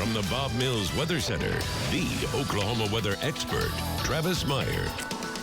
From the Bob Mills Weather Center, the Oklahoma weather expert, Travis Meyer.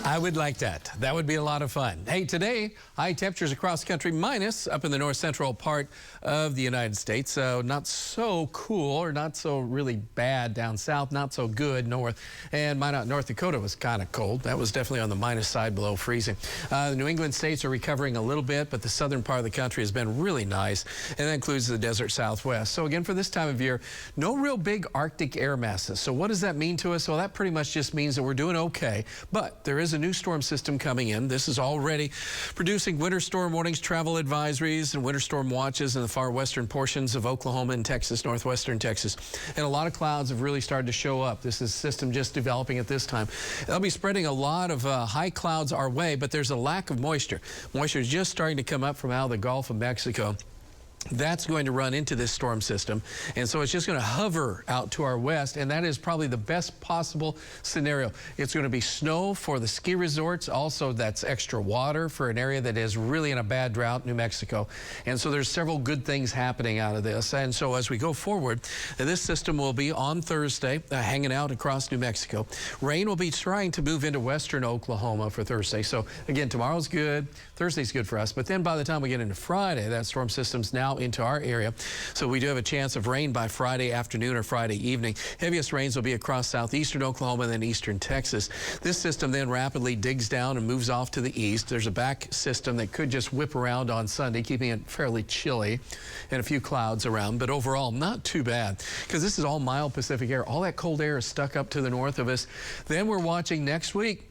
I would like that. That would be a lot of fun. Hey, today, high temperatures across the country, minus up in the north central part of the United States. So not so cool or not so really bad down south, not so good north. And North Dakota was kind of cold. That was definitely on the minus side, below freezing. The New England states are recovering a little bit, but the southern part of the country has been really nice. And that includes the desert southwest. So again, for this time of year, no real big Arctic air masses. So what does that mean to us? Well, that pretty much just means that we're doing okay. But there is a new storm system coming in. This is already producing winter storm warnings, travel advisories, and winter storm watches in the far western portions of Oklahoma and Texas, northwestern Texas. And a lot of clouds have really started to show up. This is a system just developing at this time. They'll be spreading a lot of high clouds our way, but there's a lack of moisture. Moisture is just starting to come up from out of the Gulf of Mexico. That's going to run into this storm system, and so it's just going to hover out to our west, and that is probably the best possible scenario. It's going to be snow for the ski resorts. Also, that's extra water for an area that is really in a bad drought, New Mexico. And so there's several good things happening out of this. And so as we go forward, this system will be on Thursday, hanging out across New Mexico. Rain will be trying to move into western Oklahoma for Thursday. So again, tomorrow's good, Thursday's good for us, but then by the time we get into Friday, that storm system's now into our area. So we do have a chance of rain by Friday afternoon or Friday evening. Heaviest rains will be across southeastern Oklahoma and then eastern Texas. This system then rapidly digs down and moves off to the east. There's a back system that could just whip around on Sunday, keeping it fairly chilly and a few clouds around, but overall not too bad because this is all mild Pacific air. All that cold air is stuck up to the north of us. Then we're watching next week.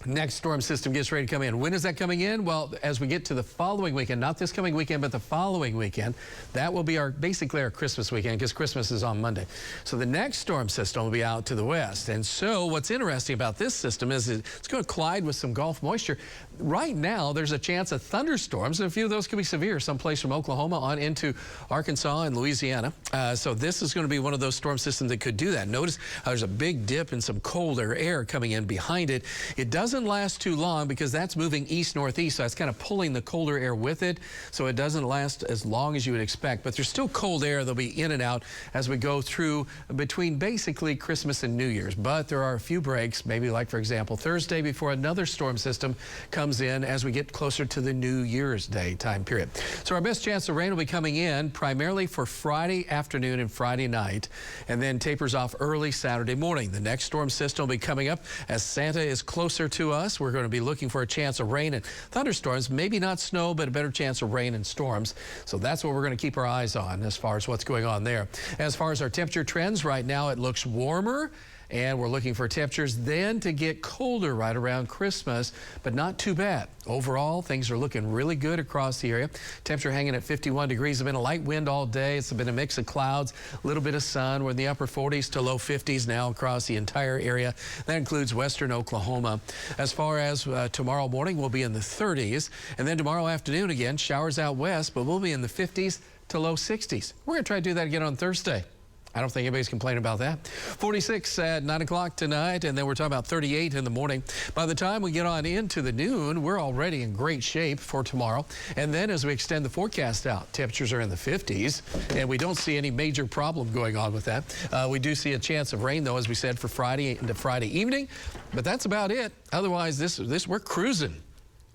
Next storm system gets ready to come in. When is that coming in? Well, as we get to the following weekend, not this coming weekend, but the following weekend, that will be basically our Christmas weekend because Christmas is on Monday. So the next storm system will be out to the west. And so what's interesting about this system is it's going to collide with some Gulf moisture. Right now, there's a chance of thunderstorms, and a few of those could be severe, someplace from Oklahoma on into Arkansas and Louisiana. So this is going to be one of those storm systems that could do that. Notice there's a big dip in some colder air coming in behind it. It doesn't last too long because that's moving east-northeast, so it's kind of pulling the colder air with it, so it doesn't last as long as you would expect. But there's still cold air that'll be in and out as we go through between basically Christmas and New Year's. But there are a few breaks, maybe like, for example, Thursday before another storm system comes in as we get closer to the New Year's Day time period. So our best chance of rain will be coming in primarily for Friday afternoon and Friday night, and then tapers off early Saturday morning. The next storm system will be coming up as Santa is closer to us. We're going to be looking for a chance of rain and thunderstorms, maybe not snow, but a better chance of rain and storms. So that's what we're going to keep our eyes on as far as what's going on there. As far as our temperature trends, right now it looks warmer, and we're looking for temperatures then to get colder right around Christmas, but not too bad. Overall, things are looking really good across the area. Temperature hanging at 51 degrees. It's been a light wind all day. It's been a mix of clouds, a little bit of sun. We're in the upper 40s to low 50s now across the entire area. That includes western Oklahoma. As far as tomorrow morning, we'll be in the 30s. And then tomorrow afternoon, again, showers out west, but we'll be in the 50s to low 60s. We're going to try to do that again on Thursday. I don't think anybody's complaining about that. 46 at 9 o'clock tonight, and then we're talking about 38 in the morning. By the time we get on into the noon, we're already in great shape for tomorrow. And then as we extend the forecast out, temperatures are in the 50s, and we don't see any major problem going on with that. We do see a chance of rain, though, as we said, for Friday into Friday evening. But that's about it. Otherwise, we're cruising.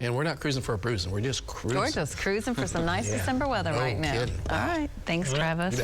And we're not cruising for a bruising. We're just cruising. We're just cruising for some nice December weather right now. Kidding. All right. Thanks, Travis.